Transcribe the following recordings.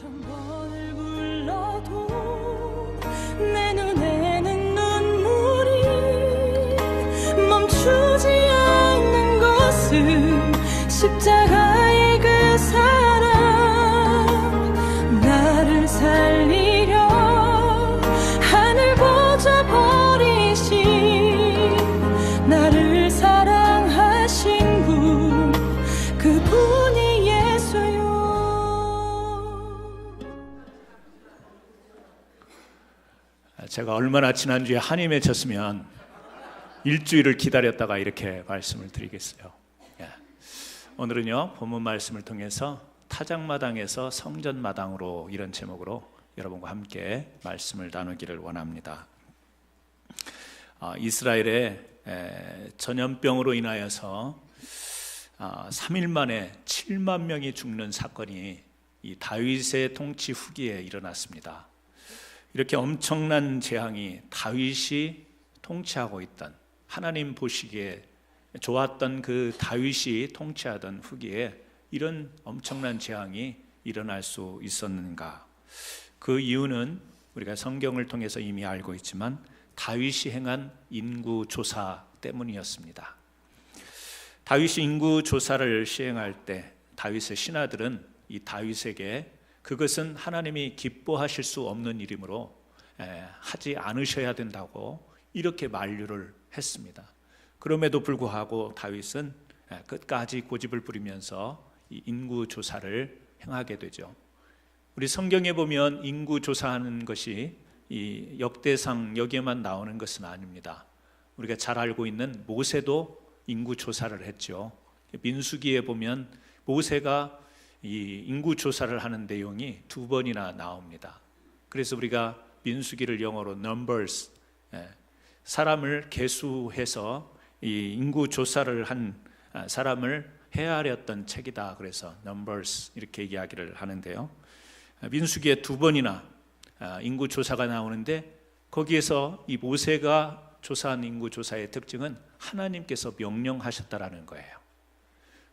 천 번을 불러도 내 눈에는 눈물이 멈추지 않는 것은 십자가의 그 사랑, 나를 살리려 하늘 보좌 버리신, 나를 사랑하신 분, 그분이 예수요. 제가 얼마나 지난주에 한이 맺혔으면 일주일을 기다렸다가 이렇게 말씀을 드리겠어요. 오늘은요, 본문 말씀을 통해서 타작마당에서 성전마당으로, 이런 제목으로 여러분과 함께 말씀을 나누기를 원합니다. 이스라엘의 전염병으로 인하여서 3일 만에 7만 명이 죽는 사건이 이 다윗의 통치 후기에 일어났습니다. 이렇게 엄청난 재앙이 다윗이 통치하고 있던, 하나님 보시기에 좋았던 그 다윗이 통치하던 후기에 이런 엄청난 재앙이 일어날 수 있었는가? 그 이유는 우리가 성경을 통해서 이미 알고 있지만 다윗이 행한 인구조사 때문이었습니다. 다윗이 인구조사를 시행할 때 다윗의 신하들은 이 다윗에게 그것은 하나님이 기뻐하실 수 없는 일이므로 하지 않으셔야 된다고 이렇게 만류를 했습니다. 그럼에도 불구하고 다윗은 끝까지 고집을 부리면서 이 인구조사를 행하게 되죠. 우리 성경에 보면 인구조사하는 것이 이 역대상 여기에만 나오는 것은 아닙니다. 우리가 잘 알고 있는 모세도 인구조사를 했죠. 민수기에 보면 모세가 이 인구조사를 하는 내용이 2번이나 나옵니다. 그래서 우리가 민수기를 영어로 numbers, 사람을 계수해서 이 인구조사를 한 사람을 헤아렸던 책이다, 그래서 numbers 이렇게 이야기를 하는데요. 민수기에 2번이나 인구조사가 나오는데 거기에서 이 모세가 조사한 인구조사의 특징은 하나님께서 명령하셨다라는 거예요.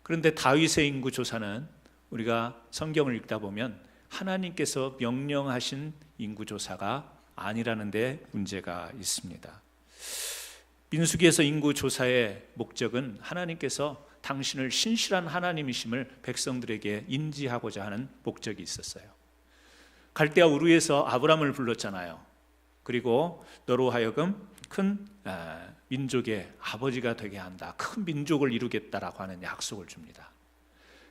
그런데 다윗의 인구조사는 우리가 성경을 읽다 보면 하나님께서 명령하신 인구조사가 아니라는 데 문제가 있습니다. 민수기에서 인구조사의 목적은 하나님께서 당신을 신실한 하나님이심을 백성들에게 인지하고자 하는 목적이 있었어요. 갈대아 우르에서 아브람을 불렀잖아요. 그리고 너로 하여금 큰 민족의 아버지가 되게 한다, 큰 민족을 이루겠다라고 하는 약속을 줍니다.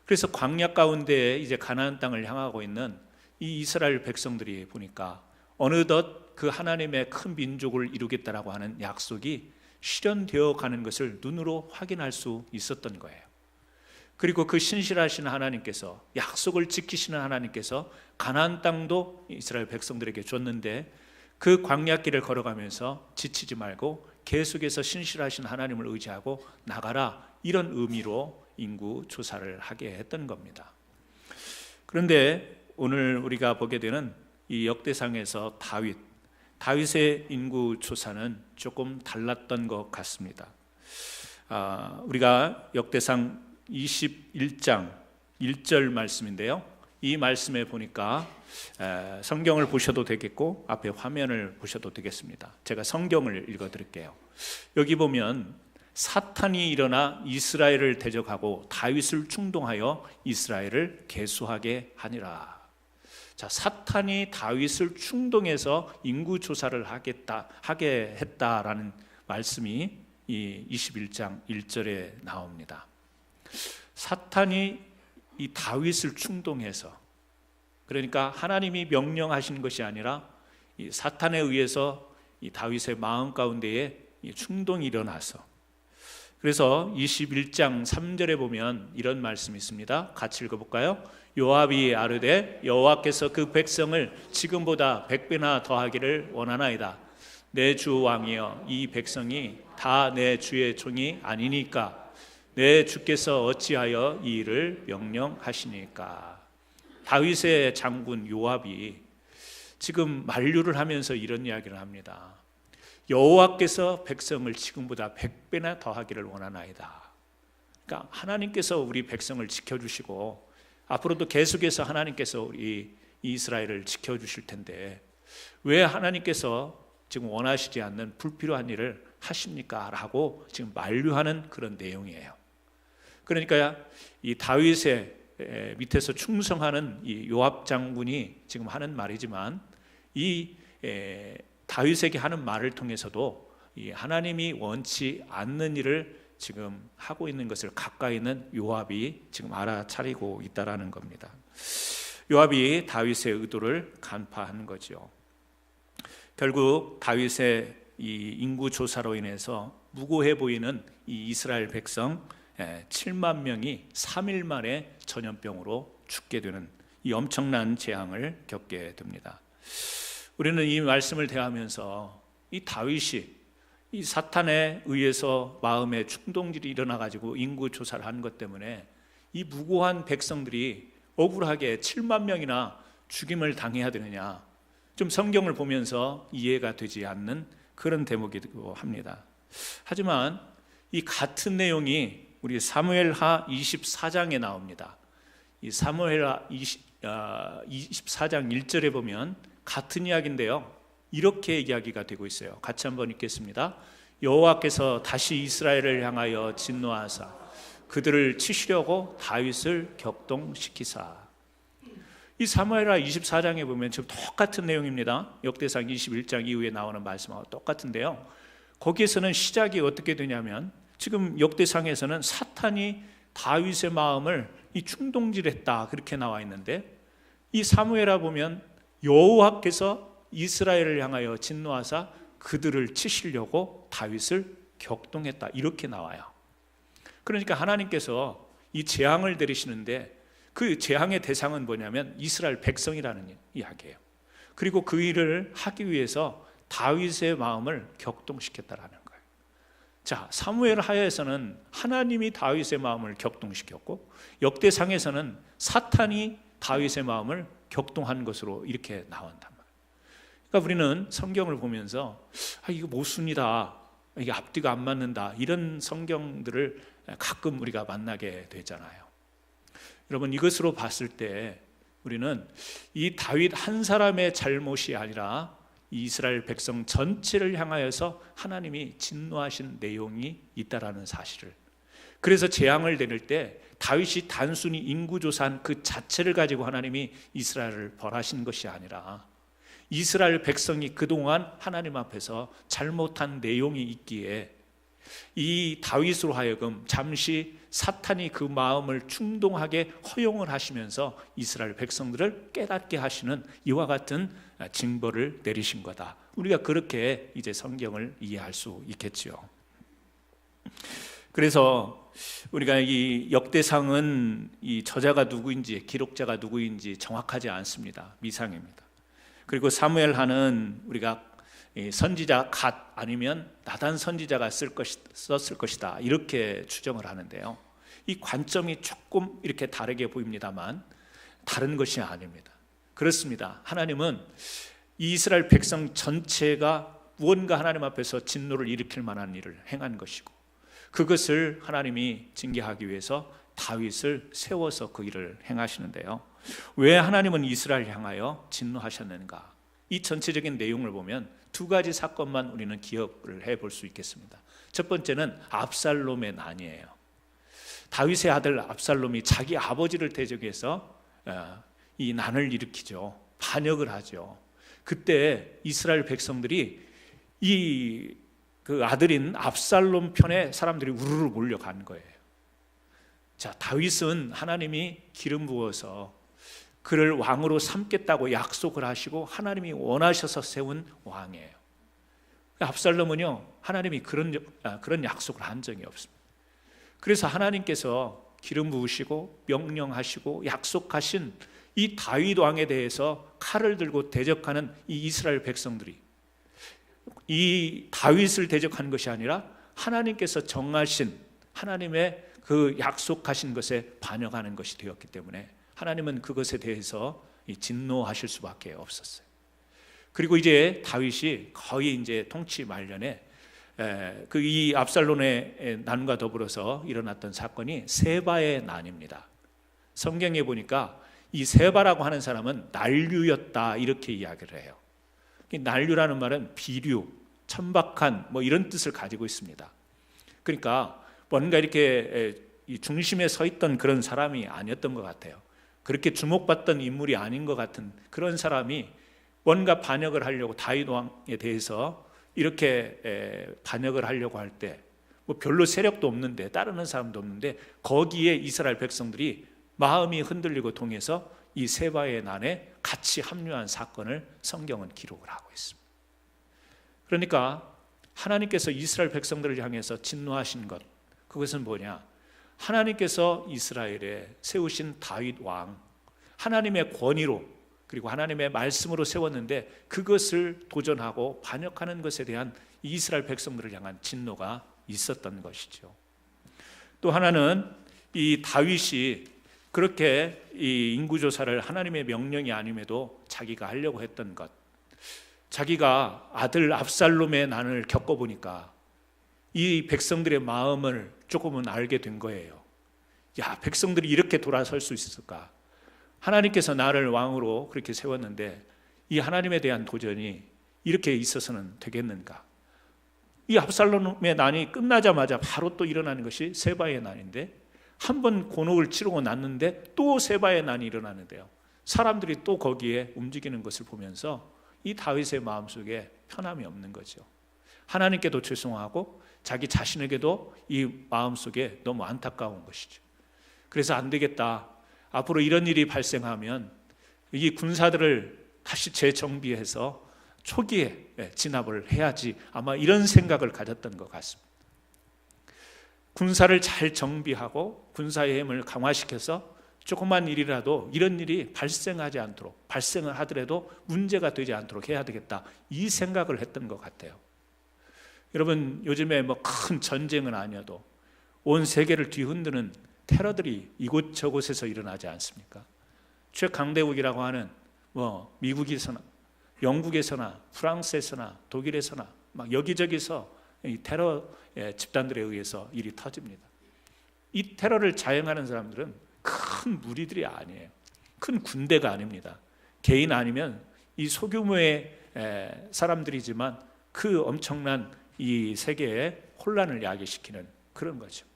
그래서 광야 가운데 이제 가나안 땅을 향하고 있는 이 이스라엘 백성들이 보니까 어느덧 그 하나님의 큰 민족을 이루겠다라고 하는 약속이 실현되어 가는 것을 눈으로 확인할 수 있었던 거예요. 그리고 그 신실하신 하나님께서, 약속을 지키시는 하나님께서 가나안 땅도 이스라엘 백성들에게 줬는데 그 광야길을 걸어가면서 지치지 말고 계속해서 신실하신 하나님을 의지하고 나가라, 이런 의미로 인구 조사를 하게 했던 겁니다. 그런데 오늘 우리가 보게 되는 이 역대상에서 다윗의 인구 조사는 조금 달랐던 것 같습니다. 우리가 역대상 21장 1절 말씀인데요, 이 말씀에 보니까 성경을 보셔도 되겠고 앞에 화면을 보셔도 되겠습니다. 제가 성경을 읽어드릴게요. 여기 보면 사탄이 일어나 이스라엘을 대적하고 다윗을 충동하여 이스라엘을 계수하게 하니라. 자, 사탄이 다윗을 충동해서 인구조사를 하게 했다라는 말씀이 이 21장 1절에 나옵니다. 사탄이 이 다윗을 충동해서, 그러니까 하나님이 명령하신 것이 아니라 이 사탄에 의해서 이 다윗의 마음 가운데에 이 충동이 일어나서, 그래서 21장 3절에 보면 이런 말씀이 있습니다. 같이 읽어볼까요? 요압이 아르되 여호와께서 그 백성을 지금보다 100배나 더하기를 원하나이다. 내 주 왕이여, 이 백성이 다 내 주의 종이 아니니까 내 주께서 어찌하여 이 일을 명령하시니까. 다윗의 장군 요압이 지금 만류를 하면서 이런 이야기를 합니다. 여호와께서 백성을 지금보다 100배나 더하기를 원하나이다. 그러니까 하나님께서 우리 백성을 지켜주시고 앞으로도 계속해서 하나님께서 우리 이스라엘을 지켜주실 텐데 왜 하나님께서 지금 원하시지 않는 불필요한 일을 하십니까? 라고 지금 만류하는 그런 내용이에요. 그러니까 이 다윗의 밑에서 충성하는 이 요압 장군이 지금 하는 말이지만 이 다윗에게 하는 말을 통해서도 이 하나님이 원치 않는 일을 지금 하고 있는 것을 가까이 있는 요압이 지금 알아차리고 있다라는 겁니다. 요압이 다윗의 의도를 간파한 거죠. 결국 다윗의 이 인구 조사로 인해서 무고해 보이는 이 이스라엘 백성 7만 명이 3일 만에 전염병으로 죽게 되는 이 엄청난 재앙을 겪게 됩니다. 우리는 이 말씀을 대하면서 이 다윗이 이 사탄에 의해서 마음에 충동질이 일어나 가지고 인구 조사를 한 것 때문에 이 무고한 백성들이 억울하게 7만 명이나 죽임을 당해야 되느냐, 좀 성경을 보면서 이해가 되지 않는 그런 대목이기도 합니다. 하지만 이 같은 내용이 우리 사무엘하 24장에 나옵니다. 이 사무엘하 24장 1절에 보면 같은 이야기인데요, 이렇게 이야기가 되고 있어요. 같이 한번 읽겠습니다. 여호와께서 다시 이스라엘을 향하여 진노하사 그들을 치시려고 다윗을 격동시키사. 이 사무엘하 24장에 보면 지금 똑같은 내용입니다. 역대상 21장 이후에 나오는 말씀하고 똑같은데요, 거기에서는 시작이 어떻게 되냐면 지금 역대상에서는 사탄이 다윗의 마음을 이 충동질했다 그렇게 나와 있는데, 이 사무엘하 보면 여호와께서 이스라엘을 향하여 진노하사 그들을 치시려고 다윗을 격동했다 이렇게 나와요. 그러니까 하나님께서 이 재앙을 내리시는데 그 재앙의 대상은 뭐냐면 이스라엘 백성이라는 이야기예요. 그리고 그 일을 하기 위해서 다윗의 마음을 격동시켰다라는 거예요. 자, 사무엘 하에서는 하나님이 다윗의 마음을 격동시켰고, 역대상에서는 사탄이 다윗의 마음을 격동한 것으로 이렇게 나온단 말이에요. 그러니까 우리는 성경을 보면서 이거 모순이다, 이게 앞뒤가 안 맞는다, 이런 성경들을 가끔 우리가 만나게 되잖아요. 여러분, 이것으로 봤을 때 우리는 이 다윗 한 사람의 잘못이 아니라 이스라엘 백성 전체를 향하여서 하나님이 진노하신 내용이 있다라는 사실을, 그래서 재앙을 내릴 때 다윗이 단순히 인구조사한 그 자체를 가지고 하나님이 이스라엘을 벌하신 것이 아니라 이스라엘 백성이 그동안 하나님 앞에서 잘못한 내용이 있기에 이 다윗으로 하여금 잠시 사탄이 그 마음을 충동하게 허용을 하시면서 이스라엘 백성들을 깨닫게 하시는 이와 같은 징벌을 내리신 거다. 우리가 그렇게 이제 성경을 이해할 수 있겠죠. 그래서 우리가 이 역대상은 이 저자가 누구인지, 기록자가 누구인지 정확하지 않습니다. 미상입니다. 그리고 사무엘하는 우리가 선지자 갓 아니면 나단 선지자가 썼을 것이다 이렇게 추정을 하는데요, 이 관점이 조금 이렇게 다르게 보입니다만 다른 것이 아닙니다. 그렇습니다. 하나님은 이스라엘 백성 전체가 무언가 하나님 앞에서 진노를 일으킬 만한 일을 행한 것이고, 그것을 하나님이 징계하기 위해서 다윗을 세워서 그 일을 행하시는데요, 왜 하나님은 이스라엘 향하여 진노하셨는가? 이 전체적인 내용을 보면 두 가지 사건만 우리는 기억을 해볼 수 있겠습니다. 첫 번째는 압살롬의 난이에요. 다윗의 아들 압살롬이 자기 아버지를 대적해서 이 난을 일으키죠. 반역을 하죠. 그때 이스라엘 백성들이 그 아들인 압살롬 편에 사람들이 우르르 몰려간 거예요. 자, 다윗은 하나님이 기름 부어서 그를 왕으로 삼겠다고 약속을 하시고 하나님이 원하셔서 세운 왕이에요. 압살롬은요, 하나님이 그런 약속을 한 적이 없습니다. 그래서 하나님께서 기름 부으시고 명령하시고 약속하신 이 다윗 왕에 대해서 칼을 들고 대적하는 이 이스라엘 백성들이 이 다윗을 대적하는 것이 아니라 하나님께서 정하신 하나님의 그 약속하신 것에 반역하는 것이 되었기 때문에 하나님은 그것에 대해서 진노하실 수밖에 없었어요. 그리고 이제 다윗이 거의 이제 통치 말년에 그 이 압살롬의 난과 더불어서 일어났던 사건이 세바의 난입니다. 성경에 보니까 이 세바라고 하는 사람은 난류였다 이렇게 이야기를 해요. 난류라는 말은 비류, 천박한 뭐 이런 뜻을 가지고 있습니다. 그러니까 뭔가 이렇게 이 중심에 서 있던 그런 사람이 아니었던 것 같아요. 그렇게 주목받던 인물이 아닌 것 같은 그런 사람이 뭔가 반역을 하려고, 다윗 왕에 대해서 이렇게 반역을 하려고 할 때 뭐 별로 세력도 없는데, 따르는 사람도 없는데, 거기에 이스라엘 백성들이 마음이 흔들리고 동해서 이 세바의 난에 같이 합류한 사건을 성경은 기록을 하고 있습니다. 그러니까 하나님께서 이스라엘 백성들을 향해서 진노하신 것, 그것은 뭐냐? 하나님께서 이스라엘에 세우신 다윗 왕, 하나님의 권위로 그리고 하나님의 말씀으로 세웠는데 그것을 도전하고 반역하는 것에 대한 이스라엘 백성들을 향한 진노가 있었던 것이죠. 또 하나는 이 다윗이 그렇게 이 인구조사를 하나님의 명령이 아님에도 자기가 하려고 했던 것, 자기가 아들 압살롬의 난을 겪어보니까 이 백성들의 마음을 조금은 알게 된 거예요. 야, 백성들이 이렇게 돌아설 수 있을까? 하나님께서 나를 왕으로 그렇게 세웠는데 이 하나님에 대한 도전이 이렇게 있어서는 되겠는가? 이 압살롬의 난이 끝나자마자 바로 또 일어나는 것이 세바의 난인데, 한 번 곤혹을 치르고 났는데 또 세바의 난이 일어나는데요. 사람들이 또 거기에 움직이는 것을 보면서 이 다윗의 마음속에 편함이 없는 거죠. 하나님께도 죄송하고 자기 자신에게도 이 마음속에 너무 안타까운 것이죠. 그래서 안 되겠다, 앞으로 이런 일이 발생하면 이 군사들을 다시 재정비해서 초기에 진압을 해야지, 아마 이런 생각을 가졌던 것 같습니다. 군사를 잘 정비하고 군사의 힘을 강화시켜서 조그만 일이라도 이런 일이 발생하지 않도록, 발생을 하더라도 문제가 되지 않도록 해야 되겠다, 이 생각을 했던 것 같아요. 여러분, 요즘에 뭐 큰 전쟁은 아니어도 온 세계를 뒤흔드는 테러들이 이곳저곳에서 일어나지 않습니까? 최강대국이라고 하는 뭐 미국에서나 영국에서나 프랑스에서나 독일에서나 막 여기저기서 이 테러 집단들에 의해서 일이 터집니다. 이 테러를 자행하는 사람들은 큰 무리들이 아니에요. 큰 군대가 아닙니다. 개인 아니면 이 소규모의 사람들이지만 그 엄청난 이 세계에 혼란을 야기시키는 그런 거죠.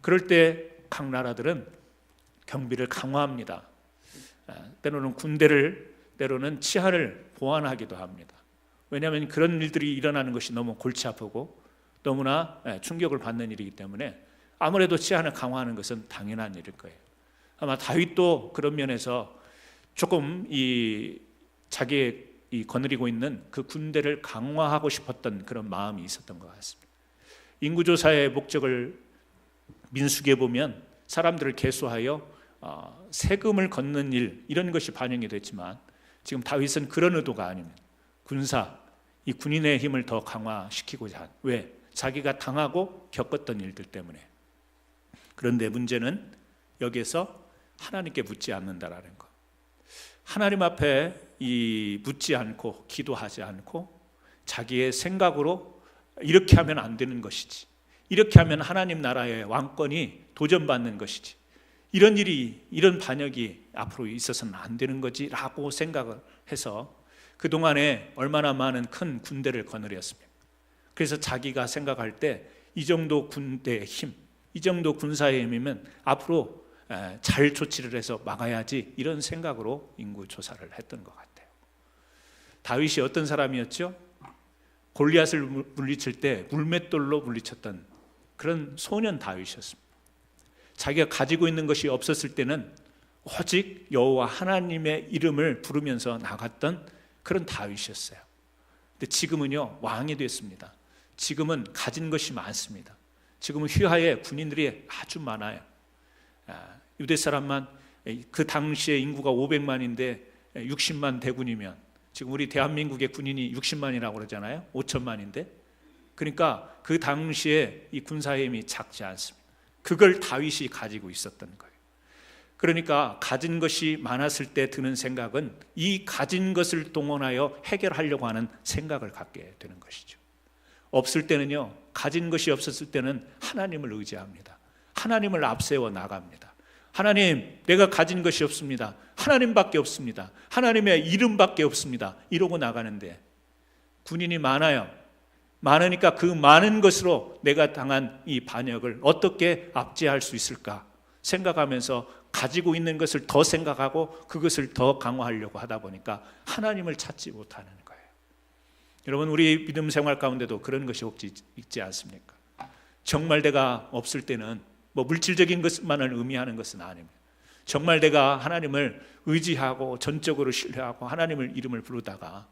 그럴 때 각 나라들은 경비를 강화합니다. 때로는 군대를, 때로는 치안을 보완하기도 합니다. 왜냐하면 그런 일들이 일어나는 것이 너무 골치 아프고 너무나 충격을 받는 일이기 때문에 아무래도 치안을 강화하는 것은 당연한 일일 거예요. 아마 다윗도 그런 면에서 조금 이 자기의 이 거느리고 있는 그 군대를 강화하고 싶었던 그런 마음이 있었던 것 같습니다. 인구조사의 목적을 민수기에 보면 사람들을 계수하여 세금을 걷는 일, 이런 것이 반영이 됐지만 지금 다윗은 그런 의도가 아닙니다. 군사, 이 군인의 힘을 더 강화시키고자 한, 왜? 자기가 당하고 겪었던 일들 때문에. 그런데 문제는 여기에서 하나님께 묻지 않는다라는 것. 하나님 앞에 이 묻지 않고 기도하지 않고 자기의 생각으로 이렇게 하면 안 되는 것이지, 이렇게 하면 하나님 나라의 왕권이 도전받는 것이지, 이런 일이, 이런 반역이 앞으로 있어서는 안 되는 거지 라고 생각을 해서 그동안에 얼마나 많은 큰 군대를 거느렸습니까? 그래서 자기가 생각할 때 이 정도 군대의 힘, 이 정도 군사의 힘이면 앞으로 잘 조치를 해서 막아야지, 이런 생각으로 인구 조사를 했던 것 같아요. 다윗이 어떤 사람이었죠? 골리앗을 물리칠 때 물맷돌로 물리쳤던 그런 소년 다윗이었습니다. 자기가 가지고 있는 것이 없었을 때는 오직 여호와 하나님의 이름을 부르면서 나갔던 그런 다윗이었어요. 근데 지금은요, 왕이 됐습니다. 지금은 가진 것이 많습니다. 지금은 휘하에 군인들이 아주 많아요. 유대 사람만 그 당시에 인구가 500만인데 60만 대군이면, 지금 우리 대한민국의 군인이 60만이라고 그러잖아요. 5천만인데. 그러니까 그 당시에 이 군사의 힘이 작지 않습니다. 그걸 다윗이 가지고 있었던 거예요. 그러니까 가진 것이 많았을 때 드는 생각은 이 가진 것을 동원하여 해결하려고 하는 생각을 갖게 되는 것이죠. 없을 때는요, 가진 것이 없었을 때는 하나님을 의지합니다. 하나님을 앞세워 나갑니다. 하나님, 내가 가진 것이 없습니다. 하나님밖에 없습니다. 하나님의 이름밖에 없습니다. 이러고 나가는데 군인이 많아요. 많으니까 그 많은 것으로 내가 당한 이 반역을 어떻게 압제할 수 있을까 생각하면서 가지고 있는 것을 더 생각하고 그것을 더 강화하려고 하다 보니까 하나님을 찾지 못하는 거예요. 여러분, 우리 믿음 생활 가운데도 그런 것이 혹시 있지 않습니까? 정말 내가 없을 때는 뭐 물질적인 것만을 의미하는 것은 아닙니다. 정말 내가 하나님을 의지하고 전적으로 신뢰하고 하나님을 이름을 부르다가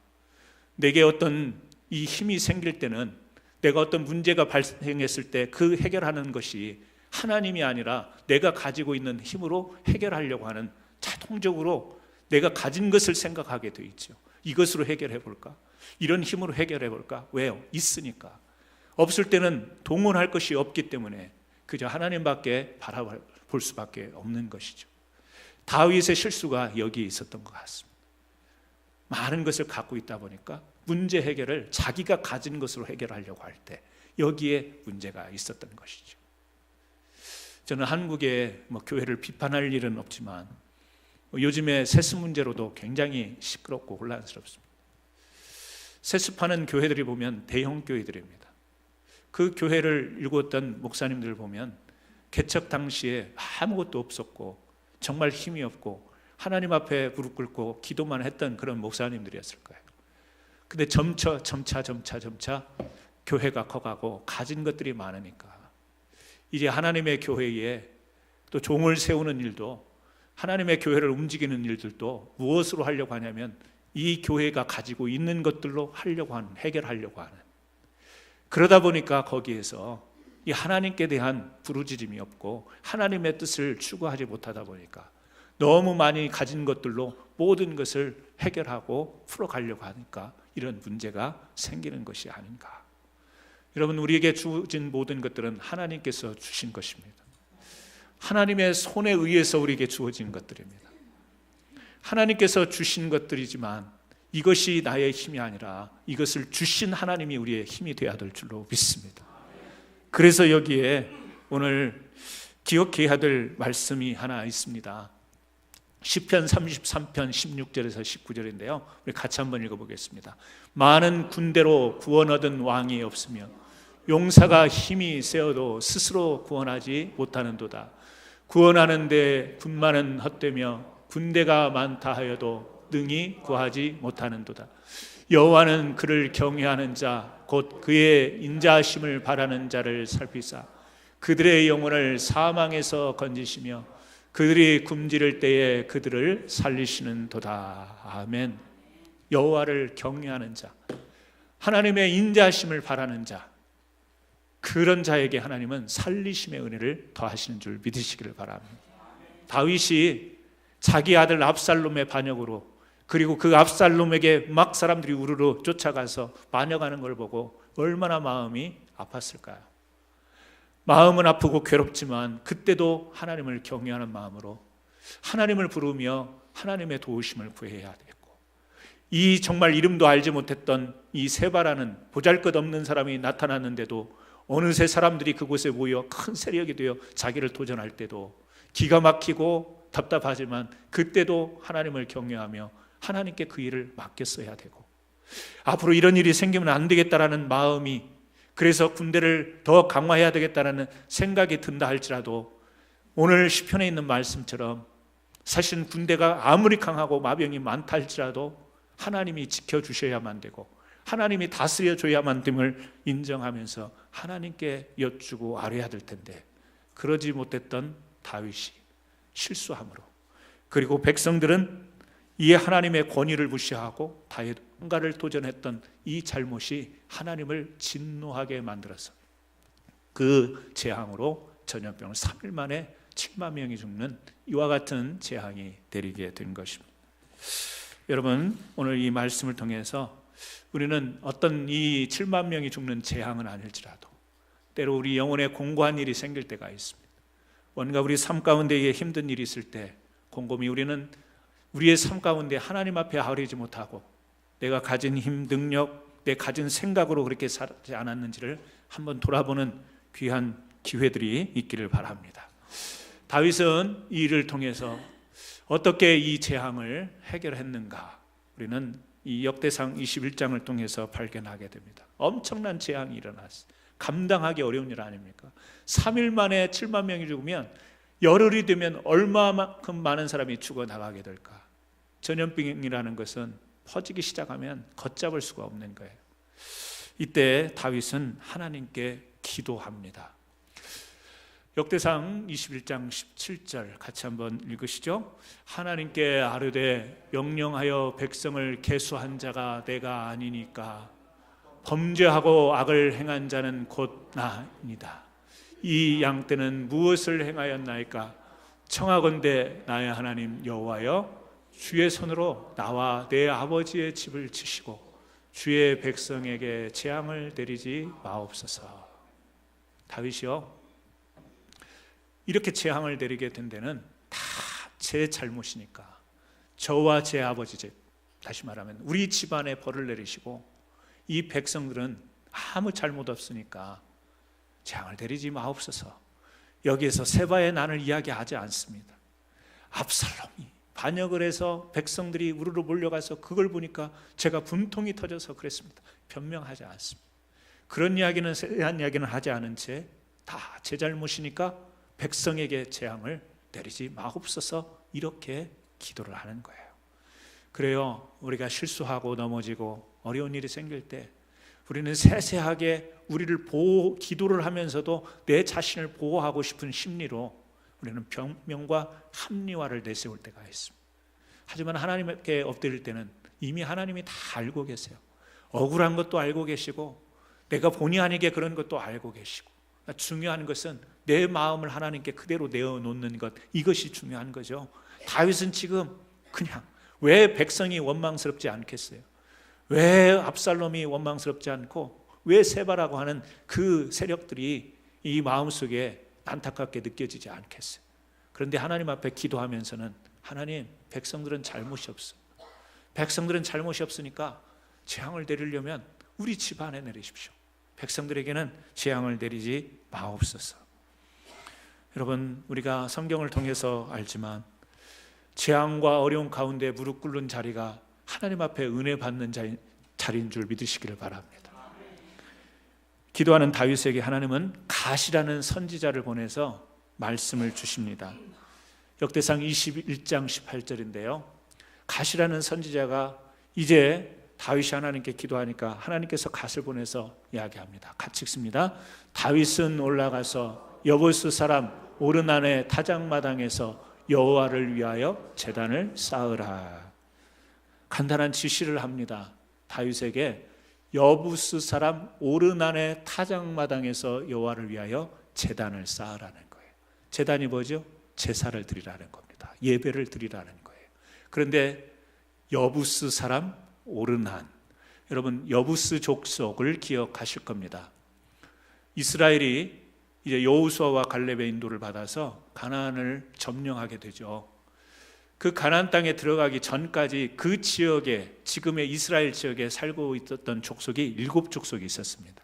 내게 어떤 이 힘이 생길 때는, 내가 어떤 문제가 발생했을 때 그 해결하는 것이 하나님이 아니라 내가 가지고 있는 힘으로 해결하려고 하는, 자동적으로 내가 가진 것을 생각하게 돼 있죠. 이것으로 해결해 볼까? 이런 힘으로 해결해 볼까? 왜요? 있으니까. 없을 때는 동원할 것이 없기 때문에 그저 하나님밖에 바라볼 수밖에 없는 것이죠. 다윗의 실수가 여기에 있었던 것 같습니다. 많은 것을 갖고 있다 보니까 문제 해결을 자기가 가진 것으로 해결하려고 할 때 여기에 문제가 있었던 것이죠. 저는 한국의 교회를 비판할 일은 없지만 요즘에 세습 문제로도 굉장히 시끄럽고 혼란스럽습니다. 세습하는 교회들이 보면 대형 교회들입니다. 그 교회를 일궜던 목사님들 보면 개척 당시에 아무것도 없었고 정말 힘이 없고 하나님 앞에 무릎 꿇고 기도만 했던 그런 목사님들이었을 거예요. 근데 점차 교회가 커가고 가진 것들이 많으니까 이제 하나님의 교회에 또 종을 세우는 일도, 하나님의 교회를 움직이는 일들도 무엇으로 하려고 하냐면 이 교회가 가지고 있는 것들로 하려고 하는, 해결하려고 하는. 그러다 보니까 거기에서 이 하나님께 대한 부르짖음이 없고 하나님의 뜻을 추구하지 못하다 보니까 너무 많이 가진 것들로 모든 것을 해결하고 풀어가려고 하니까 이런 문제가 생기는 것이 아닌가. 여러분, 우리에게 주어진 모든 것들은 하나님께서 주신 것입니다. 하나님의 손에 의해서 우리에게 주어진 것들입니다. 하나님께서 주신 것들이지만 이것이 나의 힘이 아니라 이것을 주신 하나님이 우리의 힘이 되어야 될 줄로 믿습니다. 그래서 여기에 오늘 기억해야 될 말씀이 하나 있습니다. 시편 33편 16절에서 19절인데요. 우리 같이 한번 읽어보겠습니다. 많은 군대로 구원 얻은 왕이 없으며 용사가 힘이 세어도 스스로 구원하지 못하는도다. 구원하는데 군마는 헛되며 군대가 많다 하여도 능히 구하지 못하는도다. 여호와는 그를 경외하는 자 곧 그의 인자하심을 바라는 자를 살피사 그들의 영혼을 사망에서 건지시며 그들이 굶주릴 때에 그들을 살리시는 도다. 아멘. 여호와를 경외하는 자, 하나님의 인자하심을 바라는 자, 그런 자에게 하나님은 살리심의 은혜를 더하시는 줄 믿으시기를 바랍니다. 다윗이 자기 아들 압살롬의 반역으로, 그리고 그 압살롬에게 막 사람들이 우르르 쫓아가서 반역하는 걸 보고 얼마나 마음이 아팠을까요? 마음은 아프고 괴롭지만 그때도 하나님을 경외하는 마음으로 하나님을 부르며 하나님의 도우심을 구해야 됐고, 이 정말 이름도 알지 못했던 이 세바라는 보잘것없는 사람이 나타났는데도 어느새 사람들이 그곳에 모여 큰 세력이 되어 자기를 도전할 때도 기가 막히고 답답하지만 그때도 하나님을 경외하며 하나님께 그 일을 맡겼어야 되고, 앞으로 이런 일이 생기면 안 되겠다라는 마음이, 그래서 군대를 더 강화해야 되겠다는 생각이 든다 할지라도 오늘 시편에 있는 말씀처럼 사실은 군대가 아무리 강하고 마병이 많다 할지라도 하나님이 지켜주셔야만 되고 하나님이 다스려줘야만 됨을 인정하면서 하나님께 여쭈고 아뢰야 될 텐데 그러지 못했던 다윗이 실수함으로, 그리고 백성들은 이에 하나님의 권위를 무시하고 다윗가를 도전했던 이 잘못이 하나님을 진노하게 만들어서 그 재앙으로 전염병을 3일 만에 7만 명이 죽는 이와 같은 재앙이 내리게 된 것입니다. 여러분, 오늘 이 말씀을 통해서 우리는 어떤 이 7만 명이 죽는 재앙은 아닐지라도 때로 우리 영혼에 공고한 일이 생길 때가 있습니다. 뭔가 우리 삶 가운데에 힘든 일이 있을 때 곰곰이 우리는 우리의 삶 가운데 하나님 앞에 아뢰지 못하고 내가 가진 힘, 능력, 내 가진 생각으로 그렇게 살지 않았는지를 한번 돌아보는 귀한 기회들이 있기를 바랍니다. 다윗은 이 일을 통해서 어떻게 이 재앙을 해결했는가, 우리는 이 역대상 21장을 통해서 발견하게 됩니다. 엄청난 재앙이 일어났어요. 감당하기 어려운 일 아닙니까? 3일 만에 7만 명이 죽으면 열흘이 되면 얼마만큼 많은 사람이 죽어나가게 될까? 전염병이라는 것은 퍼지기 시작하면 걷잡을 수가 없는 거예요. 이때 다윗은 하나님께 기도합니다. 역대상 21장 17절 같이 한번 읽으시죠. 하나님께 아뢰되 명령하여 백성을 계수한 자가 내가 아니니까 범죄하고 악을 행한 자는 곧 나이다. 이 양떼는 무엇을 행하였나이까? 청하건대 나의 하나님 여호와여, 주의 손으로 나와 내 아버지의 집을 치시고 주의 백성에게 재앙을 내리지 마옵소서. 다윗이요, 이렇게 재앙을 내리게 된 데는 다 제 잘못이니까 저와 제 아버지 집, 다시 말하면 우리 집안에 벌을 내리시고 이 백성들은 아무 잘못 없으니까 재앙을 내리지 마옵소서. 여기에서 세바의 난을 이야기하지 않습니다. 압살롬이 반역을 해서 백성들이 우르르 몰려가서 그걸 보니까 제가 분통이 터져서 그랬습니다. 변명하지 않습니다. 그런 이야기는, 세한 이야기는 하지 않은 채 다 제 잘못이니까 백성에게 재앙을 내리지 마옵소서, 이렇게 기도를 하는 거예요. 그래요, 우리가 실수하고 넘어지고 어려운 일이 생길 때 우리는 세세하게 우리를 기도를 하면서도 내 자신을 보호하고 싶은 심리로 우리는 변명과 합리화를 내세울 때가 있습니다. 하지만 하나님께 엎드릴 때는 이미 하나님이 다 알고 계세요. 억울한 것도 알고 계시고 내가 본의 아니게 그런 것도 알고 계시고, 중요한 것은 내 마음을 하나님께 그대로 내어놓는 것, 이것이 중요한 거죠. 다윗은 지금 그냥 왜 백성이 원망스럽지 않겠어요? 왜 압살롬이 원망스럽지 않고 왜 세바라고 하는 그 세력들이 이 마음속에 안타깝게 느껴지지 않겠어요? 그런데 하나님 앞에 기도하면서는 하나님, 백성들은 잘못이 없어. 백성들은 잘못이 없으니까 재앙을 내리려면 우리 집안에 내리십시오. 백성들에게는 재앙을 내리지 마옵소서. 여러분, 우리가 성경을 통해서 알지만 재앙과 어려운 가운데 무릎 꿇는 자리가 하나님 앞에 은혜 받는 자리인 줄 믿으시기를 바랍니다. 기도하는 다윗에게 하나님은 갓이라는 선지자를 보내서 말씀을 주십니다. 역대상 21장 18절인데요. 갓이라는 선지자가 이제 다윗이 하나님께 기도하니까 하나님께서 갓을 보내서 이야기합니다. 같이 읽습니다. 다윗은 올라가서 여부스 사람 오르난의 타작마당에서 여호와를 위하여 제단을 쌓으라. 간단한 지시를 합니다. 다윗에게 여부스 사람 오르난의 타작마당에서 여호와를 위하여 제단을 쌓으라는 거예요. 제단이 뭐죠? 제사를 드리라는 겁니다. 예배를 드리라는 거예요. 그런데 여부스 사람 오르난, 여러분 여부스 족속을 기억하실 겁니다. 이스라엘이 이제 여호수아와 갈렙의 인도를 받아서 가나안을 점령하게 되죠. 그 가나안 땅에 들어가기 전까지 그 지역에, 지금의 이스라엘 지역에 살고 있었던 족속이 7족속이 있었습니다.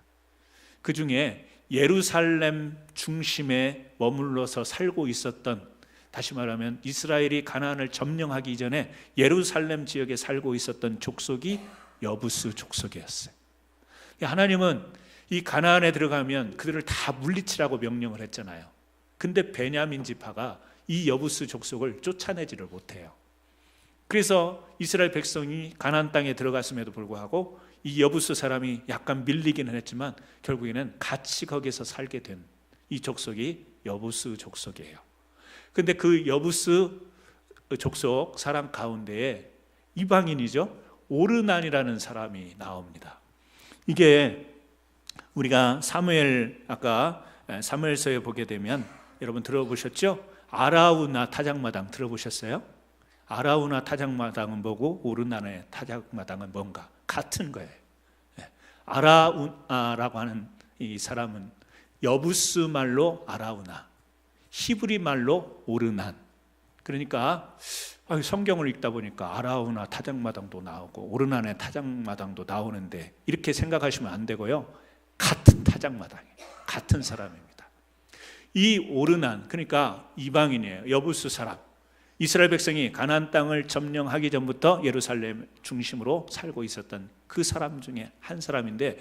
그 중에 예루살렘 중심에 머물러서 살고 있었던, 다시 말하면 이스라엘이 가나안을 점령하기 이전에 예루살렘 지역에 살고 있었던 족속이 여부스 족속이었어요. 하나님은 이 가나안에 들어가면 그들을 다 물리치라고 명령을 했잖아요. 근데 베냐민 지파가 이 여부스 족속을 쫓아내지를 못해요. 그래서 이스라엘 백성이 가나안 땅에 들어갔음에도 불구하고 이 여부스 사람이 약간 밀리기는 했지만 결국에는 같이 거기서 살게 된 이 족속이 여부스 족속이에요. 근데 그 여부스 족속 사람 가운데에 이방인이죠, 오르난이라는 사람이 나옵니다. 이게 우리가 아까 사무엘서에 보게 되면 여러분 들어보셨죠? 아라우나 타작마당 들어보셨어요? 아라우나 타작마당은 뭐고 오르난의 타작마당은 뭔가 같은 거예요. 아라우나라고 하는 이 사람은 여부스 말로 아라우나, 히브리 말로 오르난. 그러니까 성경을 읽다 보니까 아라우나 타작마당도 나오고 오르난의 타작마당도 나오는데 이렇게 생각하시면 안 되고요. 같은 타작마당이에요. 같은 사람입니다. 이 오르난, 그러니까 이방인이에요. 여부수 사람. 이스라엘 백성이 가나안 땅을 점령하기 전부터 예루살렘 중심으로 살고 있었던 그 사람 중에 한 사람인데,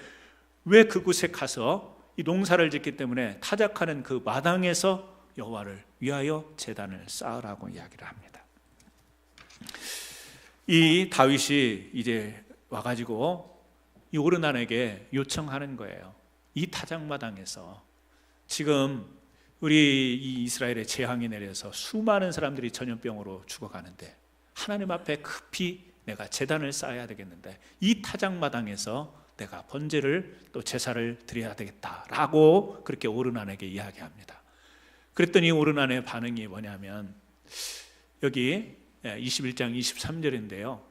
왜 그곳에 가서 이 농사를 짓기 때문에 타작하는 그 마당에서 여호와를 위하여 제단을 쌓으라고 이야기를 합니다. 이 다윗이 이제 와가지고 이 오르난에게 요청하는 거예요. 이 타작마당에서 지금 우리 이 이스라엘에 재앙이 내려서 수많은 사람들이 전염병으로 죽어가는데 하나님 앞에 급히 내가 제단을 쌓아야 되겠는데 이 타작마당에서 내가 번제를 또 제사를 드려야 되겠다라고 그렇게 오르난에게 이야기합니다. 그랬더니 오르난의 반응이 뭐냐면 여기 21장 23절인데요.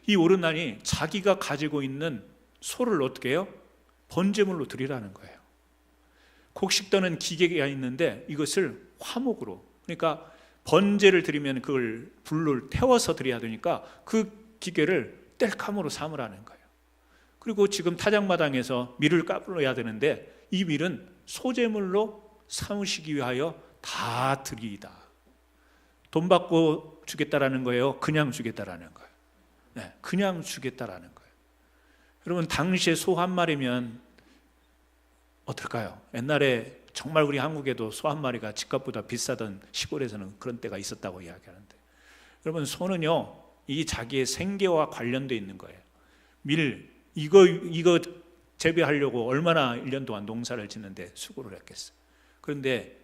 이 오르난이 자기가 가지고 있는 소를 어떻게 해요? 번제물로 드리라는 거예요. 곡식 떠는 기계가 있는데 이것을 화목으로, 그러니까 번제를 드리면 그걸 불로 태워서 드려야 되니까 그 기계를 땔감으로 삼으라는 거예요. 그리고 지금 타작마당에서 밀을 까불어야 되는데 이 밀은 소제물로 삼으시기 위하여 다 드리이다. 돈 받고 주겠다라는 거예요? 그냥 주겠다라는 거예요? 네, 그냥 주겠다라는 거예요. 여러분, 당시에 소 한 마리면 어떨까요? 옛날에 정말 우리 한국에도 소 한 마리가 집값보다 비싸던 시골에서는 그런 때가 있었다고 이야기하는데, 여러분, 소는요 이 자기의 생계와 관련되어 있는 거예요. 밀 이거 재배하려고 얼마나 1년 동안 농사를 짓는데 수고를 했겠어요. 그런데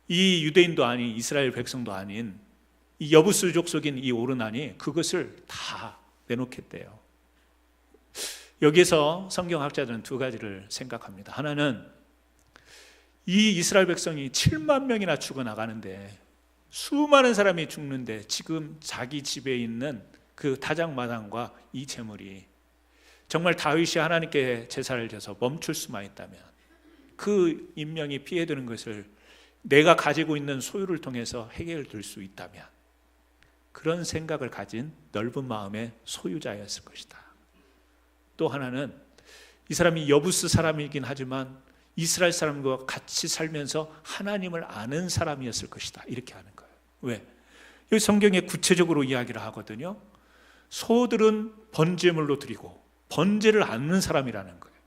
이 유대인도 아닌 이스라엘 백성도 아닌 이 여부수 족속인 이 오르난이 그것을 다 내놓겠대요. 여기서 성경학자들은 두 가지를 생각합니다. 하나는 이 이스라엘 백성이 7만 명이나 죽어나가는데, 수많은 사람이 죽는데 지금 자기 집에 있는 그 타작마당과 이 재물이 정말 다윗이 하나님께 제사를 져서 멈출 수만 있다면, 그 인명이 피해드는 것을 내가 가지고 있는 소유를 통해서 해결될 수 있다면, 그런 생각을 가진 넓은 마음의 소유자였을 것이다. 또 하나는 이 사람이 여부스 사람이긴 하지만 이스라엘 사람과 같이 살면서 하나님을 아는 사람이었을 것이다, 이렇게 하는 거예요. 왜? 여기 성경에 구체적으로 이야기를 하거든요. 소들은 번제물로 드리고 번제를 아는 사람이라는 거예요.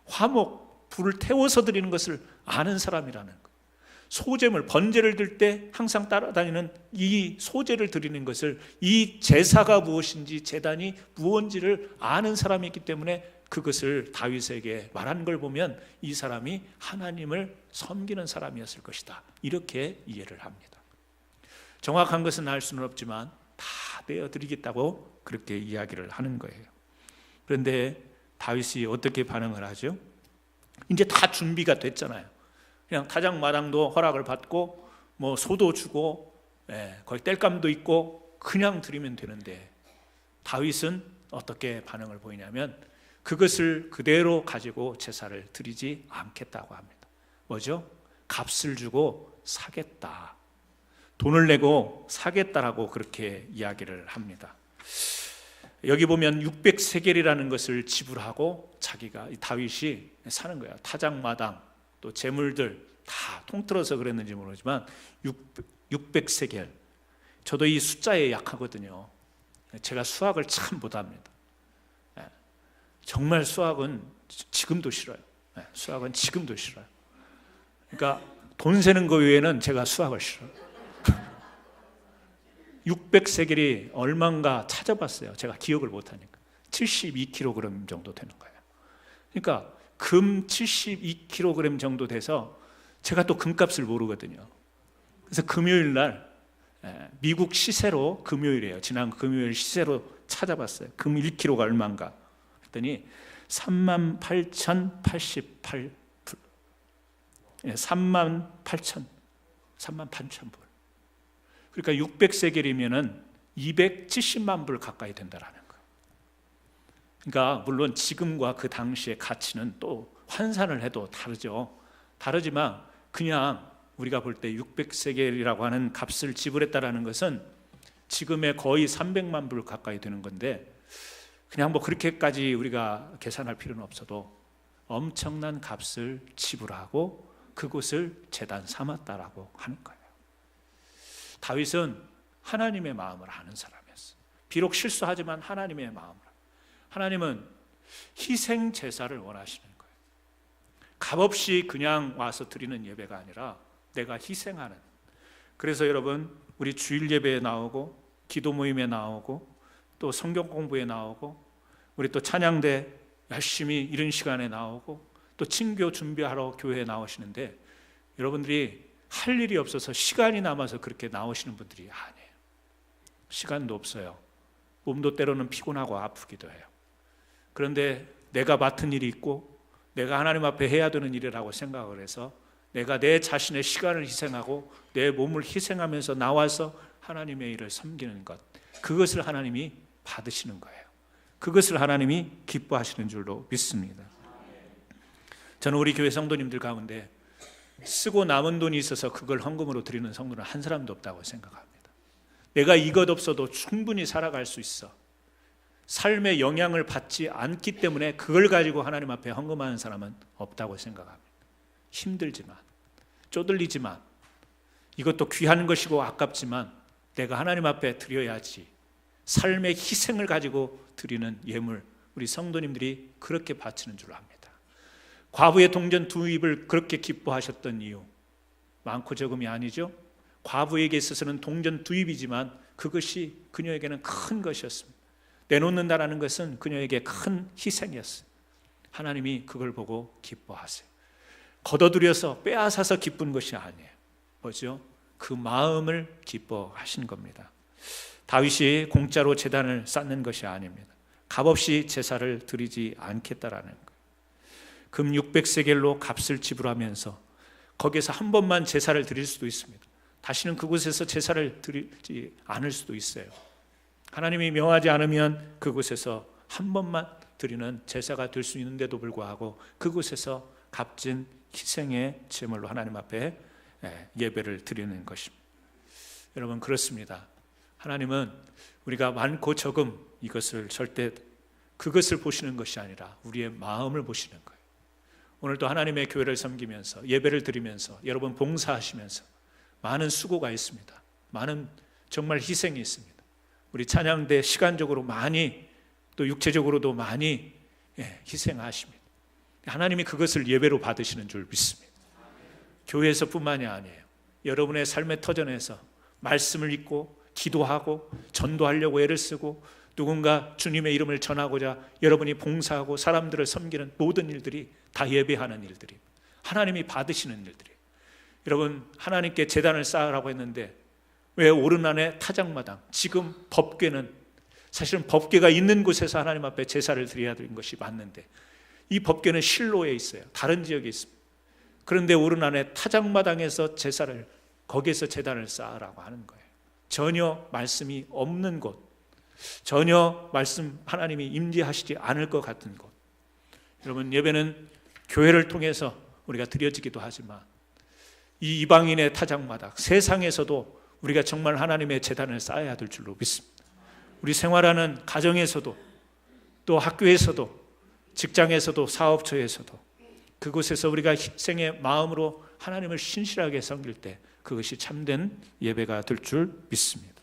화목, 불을 태워서 드리는 것을 아는 사람이라는 거예요. 소제물, 번제를 들 때 항상 따라다니는 이 소제를 드리는 것을, 이 제사가 무엇인지 제단이 무엇인지를 아는 사람이기 때문에 그것을 다윗에게 말한 걸 보면 이 사람이 하나님을 섬기는 사람이었을 것이다, 이렇게 이해를 합니다. 정확한 것은 알 수는 없지만 다 내어드리겠다고 그렇게 이야기를 하는 거예요. 그런데 다윗이 어떻게 반응을 하죠? 이제 다 준비가 됐잖아요. 그냥 타작마당도 허락을 받고 뭐 소도 주고 거기 땔감도 있고 그냥 드리면 되는데, 다윗은 어떻게 반응을 보이냐면 그것을 그대로 가지고 제사를 드리지 않겠다고 합니다. 뭐죠? 값을 주고 사겠다, 돈을 내고 사겠다라고 그렇게 이야기를 합니다. 여기 보면 600세겔이라는 것을 지불하고 자기가, 다윗이 사는 거예요. 타작마당 또 재물들 다 통틀어서 그랬는지 모르지만 600세겔. 저도 이 숫자에 약하거든요. 제가 수학을 참 못합니다. 정말 수학은 지금도 싫어요. 수학은 지금도 싫어요. 그러니까 돈 세는 거 외에는 제가 수학을 싫어요. 600세겔이 얼마인가 찾아봤어요. 제가 기억을 못하니까 72kg 정도 되는 거예요. 그러니까 금 72kg 정도 돼서, 제가 또 금값을 모르거든요. 그래서 금요일 날 미국 시세로, 금요일이에요, 지난 금요일 시세로 찾아봤어요. 금 1kg가 얼마인가 했더니 38,088불, 38,000불. 그러니까 600세겔이면은 270만 불 가까이 된다라는 거예요. 그러니까 물론 지금과 그 당시의 가치는 또 환산을 해도 다르지만 그냥 우리가 볼 때 600세겔이라고 하는 값을 지불했다라는 것은 지금의 거의 300만 불 가까이 되는 건데, 그냥 뭐 그렇게까지 우리가 계산할 필요는 없어도 엄청난 값을 지불하고 그곳을 제단 삼았다라고 하는 거예요. 다윗은 하나님의 마음을 아는 사람이었어요. 비록 실수하지만 하나님의 마음을. 하나님은 희생 제사를 원하시는 거예요. 값없이 그냥 와서 드리는 예배가 아니라 내가 희생하는. 그래서 여러분, 우리 주일 예배에 나오고 기도 모임에 나오고 또 성경 공부에 나오고 우리 또 찬양대 열심히 이른 시간에 나오고 또 친교 준비하러 교회에 나오시는데, 여러분들이 할 일이 없어서 시간이 남아서 그렇게 나오시는 분들이 아니에요. 시간도 없어요. 몸도 때로는 피곤하고 아프기도 해요. 그런데 내가 맡은 일이 있고 내가 하나님 앞에 해야 되는 일이라고 생각을 해서 내가 내 자신의 시간을 희생하고 내 몸을 희생하면서 나와서 하나님의 일을 섬기는 것, 그것을 하나님이 받으시는 거예요. 그것을 하나님이 기뻐하시는 줄로 믿습니다. 저는 우리 교회 성도님들 가운데 쓰고 남은 돈이 있어서 그걸 헌금으로 드리는 성도는 한 사람도 없다고 생각합니다. 내가 이것 없어도 충분히 살아갈 수 있어. 삶의 영향을 받지 않기 때문에 그걸 가지고 하나님 앞에 헌금하는 사람은 없다고 생각합니다. 힘들지만, 쪼들리지만, 이것도 귀한 것이고 아깝지만 내가 하나님 앞에 드려야지. 삶의 희생을 가지고 드리는 예물, 우리 성도님들이 그렇게 바치는 줄 압니다. 과부의 동전 두입을 그렇게 기뻐하셨던 이유, 많고 적음이 아니죠. 과부에게 있어서는 동전 두입이지만 그것이 그녀에게는 큰 것이었습니다. 내놓는다라는 것은 그녀에게 큰 희생이었어요. 하나님이 그걸 보고 기뻐하세요. 걷어들여서 빼앗아서 기쁜 것이 아니에요. 뭐죠? 그 마음을 기뻐하신 겁니다. 다윗이 공짜로 제단을 쌓는 것이 아닙니다. 값없이 제사를 드리지 않겠다라는 거예요. 금 600세겔로 값을 지불하면서 거기에서 한 번만 제사를 드릴 수도 있습니다. 다시는 그곳에서 제사를 드리지 않을 수도 있어요. 하나님이 명하지 않으면 그곳에서 한 번만 드리는 제사가 될 수 있는데도 불구하고 그곳에서 값진 희생의 제물로 하나님 앞에 예배를 드리는 것입니다. 여러분, 그렇습니다. 하나님은 우리가 많고 적음 이것을 절대 그것을 보시는 것이 아니라 우리의 마음을 보시는 거예요. 오늘도 하나님의 교회를 섬기면서 예배를 드리면서 여러분 봉사하시면서 많은 수고가 있습니다. 많은 정말 희생이 있습니다. 우리 찬양대 시간적으로 많이 또 육체적으로도 많이 희생하십니다. 하나님이 그것을 예배로 받으시는 줄 믿습니다. 교회에서뿐만이 아니에요. 여러분의 삶의 터전에서 말씀을 읽고 기도하고 전도하려고 애를 쓰고 누군가 주님의 이름을 전하고자 여러분이 봉사하고 사람들을 섬기는 모든 일들이 다 예배하는 일들입니다. 하나님이 받으시는 일들이에요. 여러분, 하나님께 제단을 쌓으라고 했는데 왜 오르난의 타작마당, 지금 법궤는 사실은 법궤가 있는 곳에서 하나님 앞에 제사를 드려야 되는 것이 맞는데 이 법궤는 실로에 있어요. 다른 지역에 있습니다. 그런데 오르난의 타작마당에서 제사를, 거기에서 제단을 쌓으라고 하는 거예요. 전혀 말씀이 없는 곳, 전혀 말씀 하나님이 임재하시지 않을 것 같은 곳. 여러분, 예배는 교회를 통해서 우리가 드려지기도 하지만 이 이방인의 타작마당, 세상에서도 우리가 정말 하나님의 제단을 쌓아야 될 줄로 믿습니다. 우리 생활하는 가정에서도 또 학교에서도 직장에서도 사업처에서도 그곳에서 우리가 희생의 마음으로 하나님을 신실하게 섬길 때 그것이 참된 예배가 될 줄 믿습니다.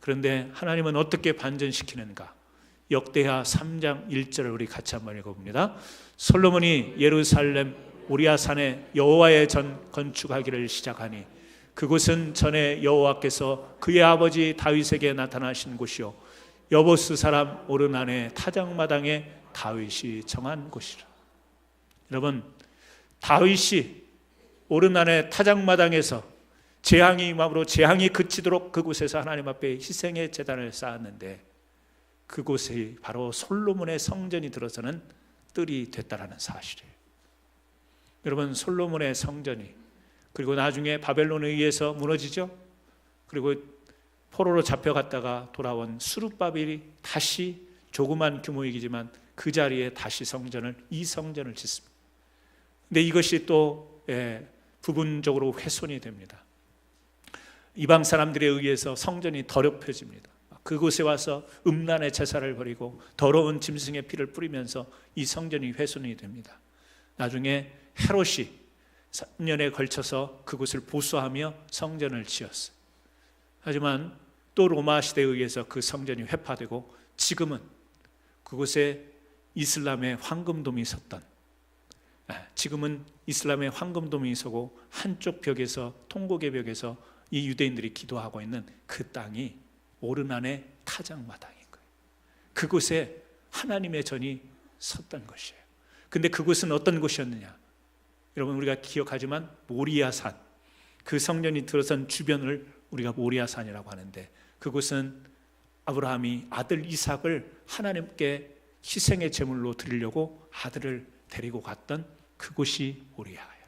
그런데 하나님은 어떻게 반전시키는가? 역대하 3장 1절을 우리 같이 한번 읽어봅니다. 솔로몬이 예루살렘 모리아산에 여호와의 전 건축하기를 시작하니 그곳은 전에 여호와께서 그의 아버지 다윗에게 나타나신 곳이요 여보스 사람 오르난의 타작마당에 다윗이 정한 곳이라. 여러분, 다윗이 오르난의 타작마당에서 재앙이 임함으로 재앙이 그치도록 그곳에서 하나님 앞에 희생의 제단을 쌓았는데 그곳이 바로 솔로몬의 성전이 들어서는 뜰이 됐다라는 사실이에요. 여러분, 솔로몬의 성전이 그리고 나중에 바벨론에 의해서 무너지죠. 그리고 포로로 잡혀갔다가 돌아온 스룹바벨이 다시 조그만 규모이지만 그 자리에 다시 이 성전을 짓습니다. 근데 이것이 또 부분적으로 훼손이 됩니다. 이방 사람들에 의해서 성전이 더럽혀집니다. 그곳에 와서 음란의 제사를 벌이고 더러운 짐승의 피를 뿌리면서 이 성전이 훼손이 됩니다. 나중에 헤롯이 3년에 걸쳐서 그곳을 보수하며 성전을 지었어요. 하지만 또 로마 시대에 의해서 그 성전이 회파되고 지금은 그곳에 이슬람의 황금돔이 섰던, 지금은 이슬람의 황금돔이 서고 한쪽 벽에서, 통곡의 벽에서 이 유대인들이 기도하고 있는 그 땅이 오르난의 타작마당인 거예요. 그곳에 하나님의 전이 섰던 것이에요. 근데 그곳은 어떤 곳이었느냐? 여러분, 우리가 기억하지만 모리아산, 그 성전이 들어선 주변을 우리가 모리아산이라고 하는데, 그곳은 아브라함이 아들 이삭을 하나님께 희생의 제물로 드리려고 아들을 데리고 갔던 그곳이 모리아예요.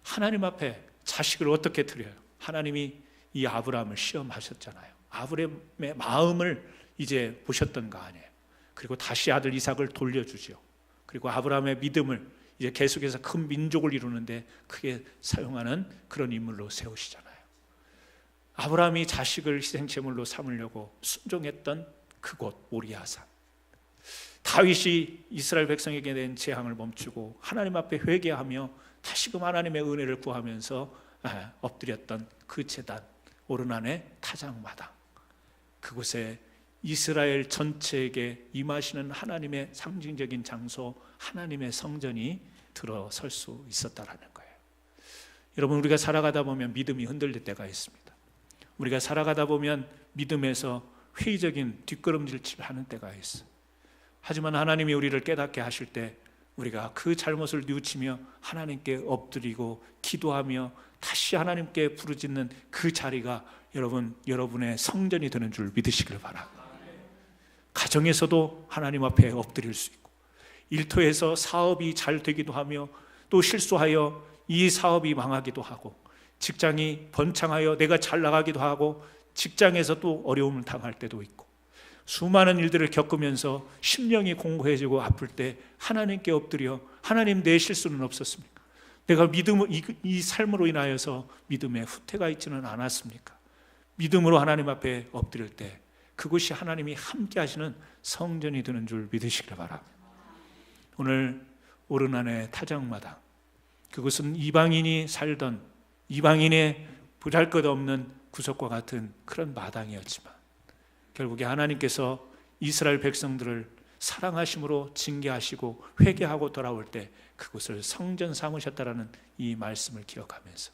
하나님 앞에 자식을 어떻게 드려요? 하나님이 이 아브라함을 시험하셨잖아요. 아브라함의 마음을 이제 보셨던 거 아니에요. 그리고 다시 아들 이삭을 돌려주죠. 그리고 아브라함의 믿음을 이제 계속해서 큰 민족을 이루는데 크게 사용하는 그런 인물로 세우시잖아요. 아브라함이 자식을 희생제물로 삼으려고 순종했던 그곳 모리아산, 다윗이 이스라엘 백성에게 낸 재앙을 멈추고 하나님 앞에 회개하며 다시금 하나님의 은혜를 구하면서 엎드렸던 그 제단, 오르난의 타작마당, 그곳에 이스라엘 전체에게 임하시는 하나님의 상징적인 장소, 하나님의 성전이 들어설 수 있었다라는 거예요. 여러분, 우리가 살아가다 보면 믿음이 흔들릴 때가 있습니다. 우리가 살아가다 보면 믿음에서 회의적인 뒷걸음질을 하는 때가 있어요. 하지만 하나님이 우리를 깨닫게 하실 때 우리가 그 잘못을 뉘우치며 하나님께 엎드리고 기도하며 다시 하나님께 부르짖는 그 자리가 여러분의 성전이 되는 줄 믿으시길 바랍니다. 가정에서도 하나님 앞에 엎드릴 수 있고, 일터에서 사업이 잘 되기도 하며 또 실수하여 이 사업이 망하기도 하고, 직장이 번창하여 내가 잘 나가기도 하고 직장에서 또 어려움을 당할 때도 있고, 수많은 일들을 겪으면서 심령이 공고해지고 아플 때 하나님께 엎드려 하나님, 내 실수는 없었습니까? 내가 이 삶으로 인하여서 믿음에 후퇴가 있지는 않았습니까? 믿음으로 하나님 앞에 엎드릴 때 그것이 하나님이 함께 하시는 성전이 되는 줄 믿으시길 바랍니다. 오늘 오르난의 타작마당, 그것은 이방인이 살던, 이방인의 보잘것없는 구석과 같은 그런 마당이었지만 결국에 하나님께서 이스라엘 백성들을 사랑하심으로 징계하시고 회개하고 돌아올 때 그곳을 성전 삼으셨다라는 이 말씀을 기억하면서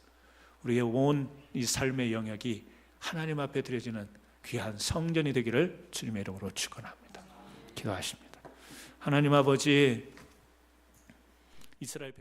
우리의 온 이 삶의 영역이 하나님 앞에 드려지는 귀한 성전이 되기를 주님의 이름으로 축원합니다. 기도하십니다. 하나님 아버지, 이스라엘